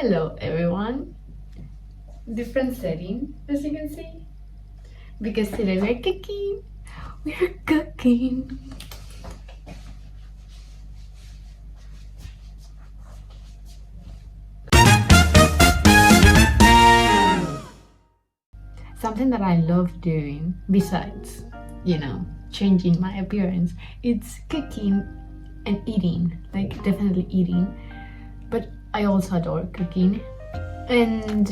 Hello everyone, different setting as you can see, because today we're cooking. Something that I love doing besides, changing my appearance, it's cooking and eating, like definitely eating, but I also adore cooking. And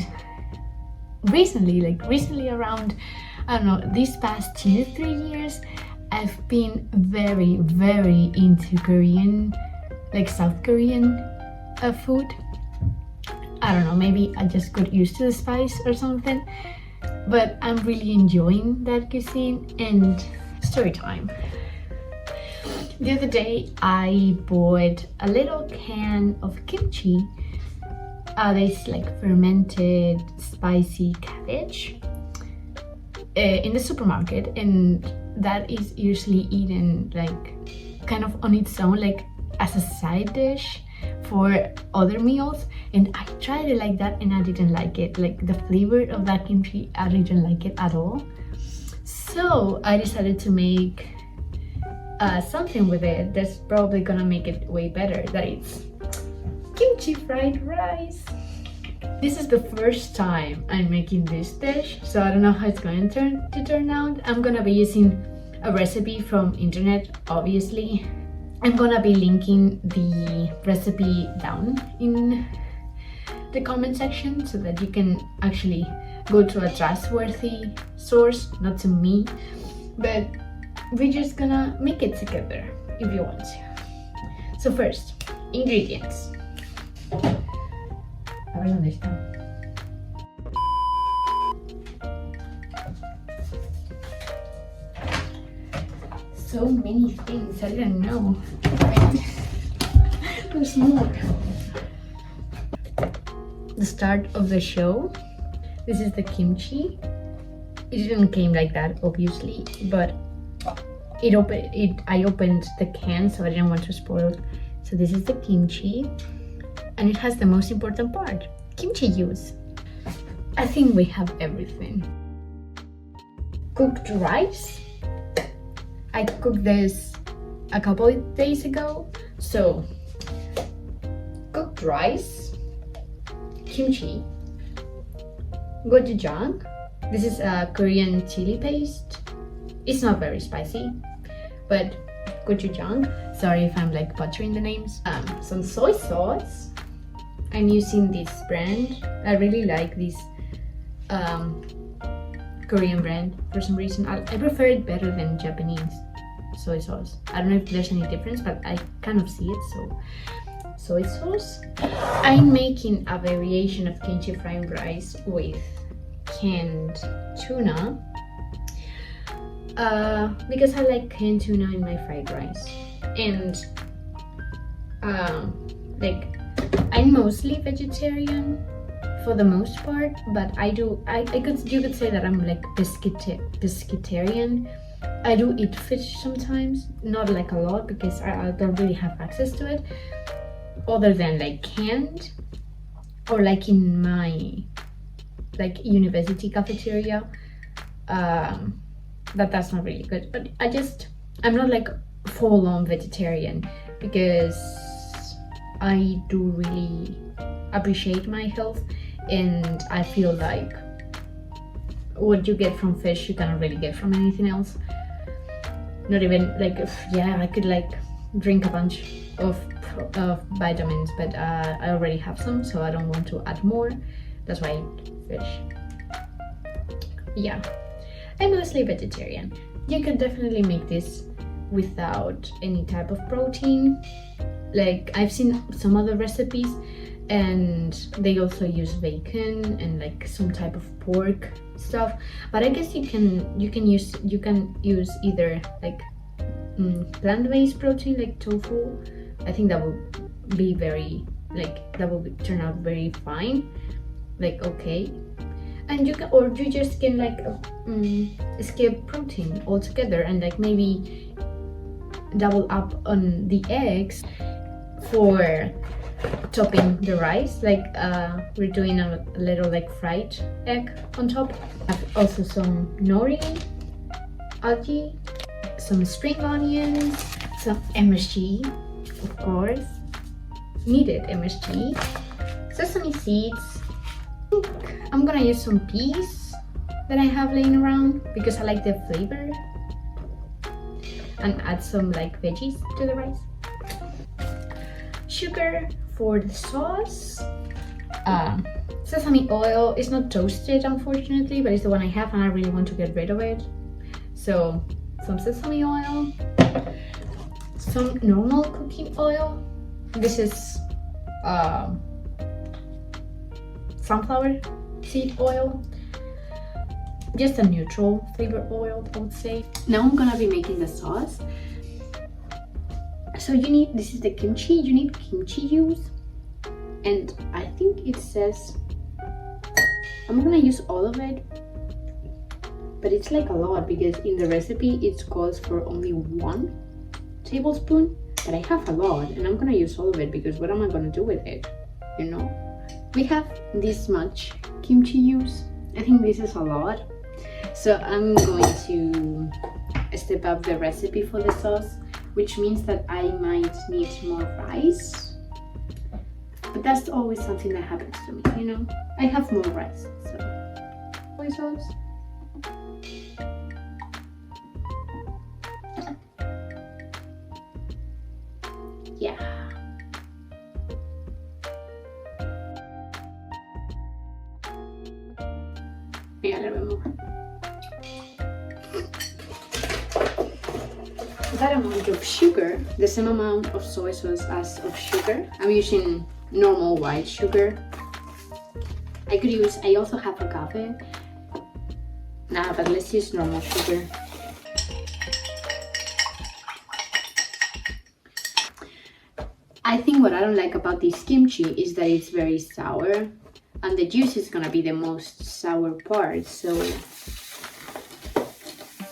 recently around, I don't know, these past 2-3 years, I've been very into Korean, like South Korean food. I don't know, maybe I just got used to the spice or something, but I'm really enjoying that cuisine. And story time. The other day I bought a little can of kimchi. This like fermented spicy cabbage in the supermarket, and that is usually eaten like kind of on its own, like as a side dish for other meals. And I tried it like that and I didn't like it, like the flavor of that kimchi, I didn't like it at all. So I decided to make something with it that's probably gonna make it way better. That is kimchi fried rice. This is the first time I'm making this dish, so I don't know how it's going to turn out. I'm gonna be using a recipe from internet, obviously. I'm gonna be linking the recipe down in the comment section so that you can actually go to a trustworthy source, not to me, but we're just gonna make it together if you want to. So first, ingredients. A ver dónde está. So many things, I didn't know. There's more. The start of the show. This is the kimchi. It didn't came like that, obviously, but I opened the can, so I didn't want to spoil. So this is the kimchi, and it has the most important part, kimchi juice. I think we have everything. Cooked rice. I cooked this a couple of days ago. So cooked rice, kimchi, gochujang. This is a Korean chili paste. It's not very spicy, but gochujang. Sorry if I'm like butchering the names. Some soy sauce. I'm using this brand. I really like this Korean brand for some reason. I prefer it better than Japanese soy sauce. I don't know if there's any difference, but I kind of see it. So soy sauce. I'm making a variation of kimchi fried rice with canned tuna because I like canned tuna in my fried rice. And like I'm mostly vegetarian for the most part, but you could say that I'm like pescatarian. I do eat fish sometimes, not like a lot because I don't really have access to it, other than like canned or like in my like university cafeteria. That's not really good, but I'm not like full-on vegetarian because I do really appreciate my health, and I feel like what you get from fish you cannot really get from anything else. Not even like, yeah, I could like drink a bunch of vitamins, but I already have some, so I don't want to add more. That's why I eat fish. Yeah, I'm mostly vegetarian. You could definitely make this without any type of protein. Like I've seen some other recipes and they also use bacon and like some type of pork stuff, but I guess you can use either like plant-based protein like tofu. I think that will be turn out very fine, like okay. And you just can like skip protein altogether and like maybe double up on the eggs for topping the rice. Like we're doing a little like fried egg on top. I have also some nori, algae, some spring onions, some MSG, of course, needed MSG, sesame seeds. I'm gonna use some peas that I have laying around because I like the flavor, and add some like veggies to the rice. Sugar for the sauce. Sesame oil is not toasted, unfortunately, but it's the one I have and I really want to get rid of it. So some sesame oil, some normal cooking oil. This is sunflower seed oil, just a neutral flavor oil, I would say. Now I'm gonna be making the sauce. So you need, this is the kimchi, you need kimchi juice, and I think it says, I'm gonna use all of it, but it's like a lot because in the recipe it calls for only 1 tablespoon, but I have a lot and I'm gonna use all of it because what am I gonna do with it, you know? We have this much kimchi juice. I think this is a lot, so I'm going to step up the recipe for the sauce, which means that I might need more rice, but that's always something that happens to me, you know? I have more rice, so soy sauce. Yeah. Yeah, a little bit more. That amount of sugar, the same amount of soy sauce as of sugar. I'm using normal white sugar. I also have agave. Nah, but let's use normal sugar. I think what I don't like about this kimchi is that it's very sour, and the juice is gonna be the most sour part. So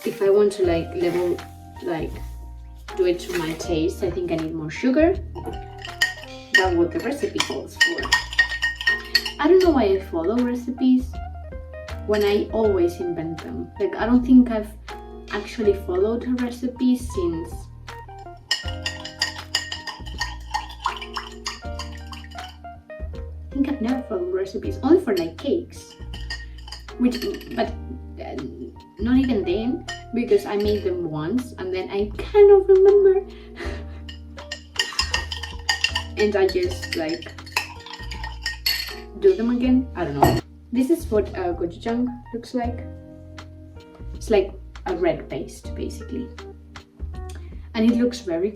if I want to do it to my taste, I think I need more sugar than what the recipe calls for. I don't know why I follow recipes when I always invent them. Like, I don't think I've actually followed a recipe since I think I've never followed recipes, only for like cakes, but not even then, because I made them once and then I kind of remember and I just like do them again. I don't know. This is what gochujang looks like. It's like a red paste basically, and it looks very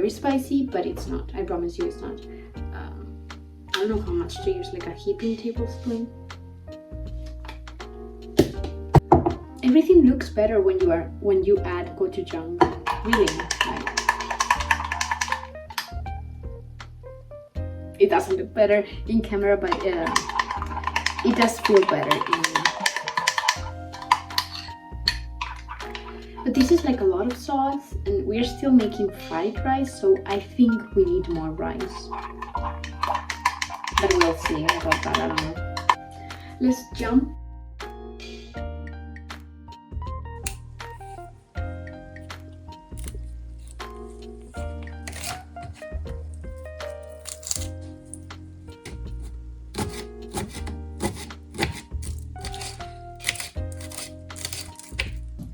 spicy, but it's not. I promise you it's not. I don't know how much to use, like a heaping tablespoon. Everything looks better when you add gochujang. Really, like, it doesn't look better in camera, but it does feel better. But this is like a lot of sauce, and we're still making fried rice, so I think we need more rice. But we'll see about that. I don't know. Let's jump.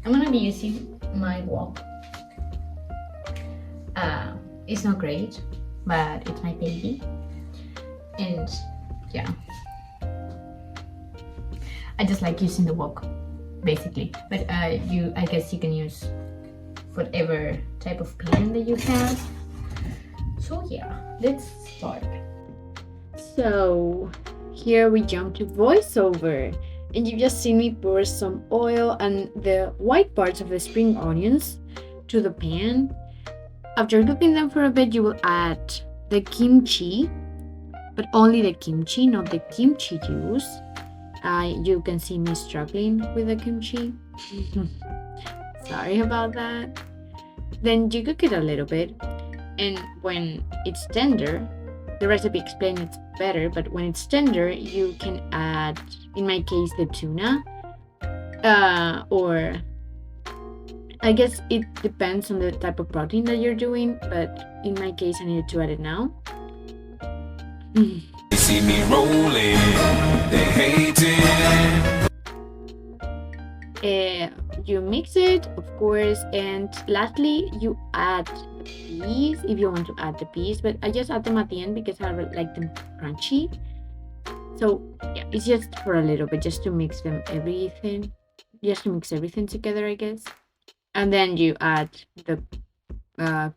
I'm gonna be using my wok. It's not great, but it's my baby, and yeah, I just like using the wok basically. But I guess you can use whatever type of pan that you have. So yeah, let's start. So here we jump to voiceover. And you've just seen me pour some oil and the white parts of the spring onions to the pan. After cooking them for a bit, you will add the kimchi, but only the kimchi, not the kimchi juice. You can see me struggling with the kimchi. Sorry about that. Then you cook it a little bit, and when it's tender, the recipe explains it better, but when it's tender, you can add, in my case, the tuna, or I guess it depends on the type of protein that you're doing, but in my case, I needed to add it now. They see me rolling, they hate it. You mix it, of course, and lastly, you add the peas if you want to add the peas, but I just add them at the end because I like them crunchy. So yeah, it's just for a little bit, just to mix everything together, I guess. And then you add the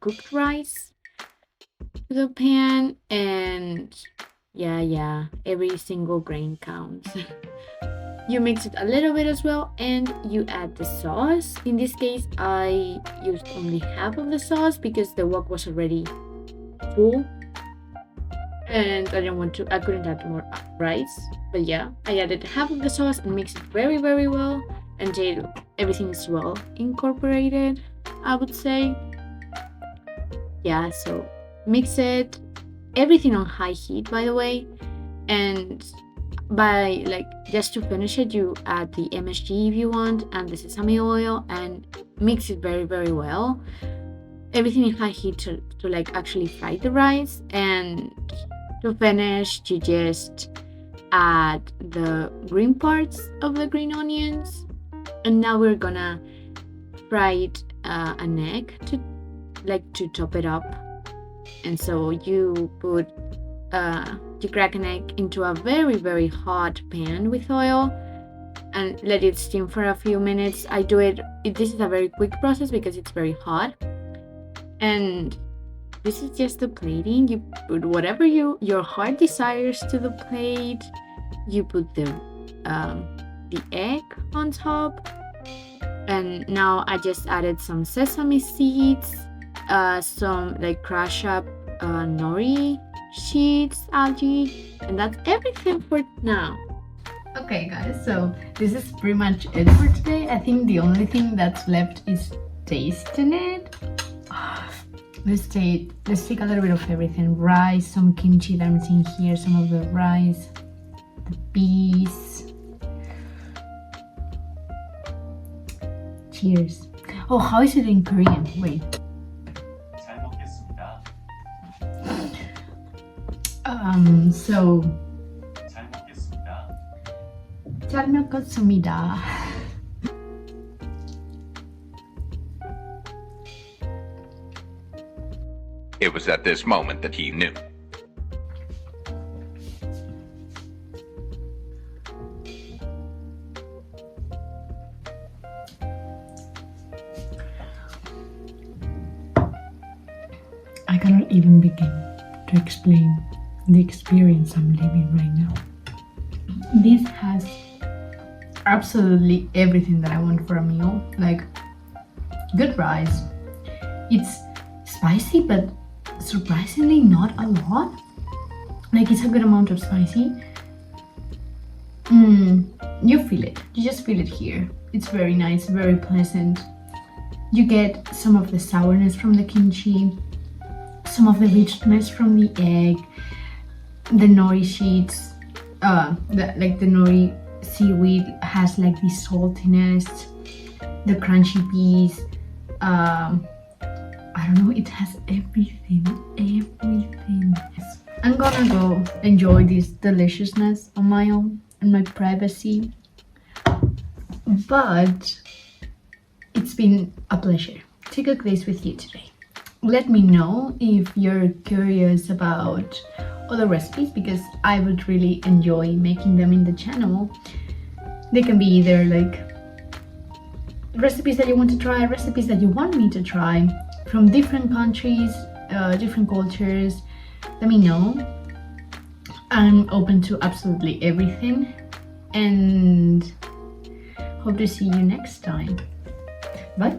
cooked rice to the pan, and yeah, every single grain counts. You mix it a little bit as well, and you add the sauce. In this case, I used only half of the sauce because the wok was already full, and I couldn't add more rice. But yeah, I added half of the sauce and mixed it very, very well until everything is well incorporated, I would say. Yeah, so mix it, everything on high heat, by the way, and just to finish it, you add the MSG if you want, and the sesame oil, and mix it very, very well. Everything in high heat to actually fry the rice. And to finish, you just add the green parts of the green onions. And now we're gonna fry an egg to top it up. And so you put you crack an egg into a very, very hot pan with oil and let it steam for a few minutes. This is a very quick process because it's very hot. And this is just the plating. You put whatever your heart desires to the plate. You put the egg on top. And now I just added some sesame seeds, some crushed up nori sheets, algae, and that's everything for now. Okay guys, so this is pretty much it for today. I think the only thing that's left is tasting it. Let's take a little bit of everything. Rice, some kimchi that I'm seeing here, some of the rice, the peas. Cheers. Oh, how is it in Korean? Wait. So 잘 먹겠습니다. It was at this moment that he knew. I cannot even begin to explain the experience I'm living right now. This has absolutely everything that I want for a meal. Like good rice. It's spicy, but surprisingly not a lot. Like it's a good amount of spicy. You feel it. You just feel it here. It's very nice, very pleasant. You get some of the sourness from the kimchi, some of the richness from the egg, the nori sheets, the nori seaweed has like this saltiness, the crunchy peas. I don't know, it has everything. I'm gonna go enjoy this deliciousness on my own, in my privacy. But it's been a pleasure to cook this with you today. Let me know if you're curious about other recipes, because I would really enjoy making them in the channel. They can be either like recipes that you want to try, recipes that you want me to try from different countries, different cultures. Let me know. I'm open to absolutely everything, and hope to see you next time. Bye.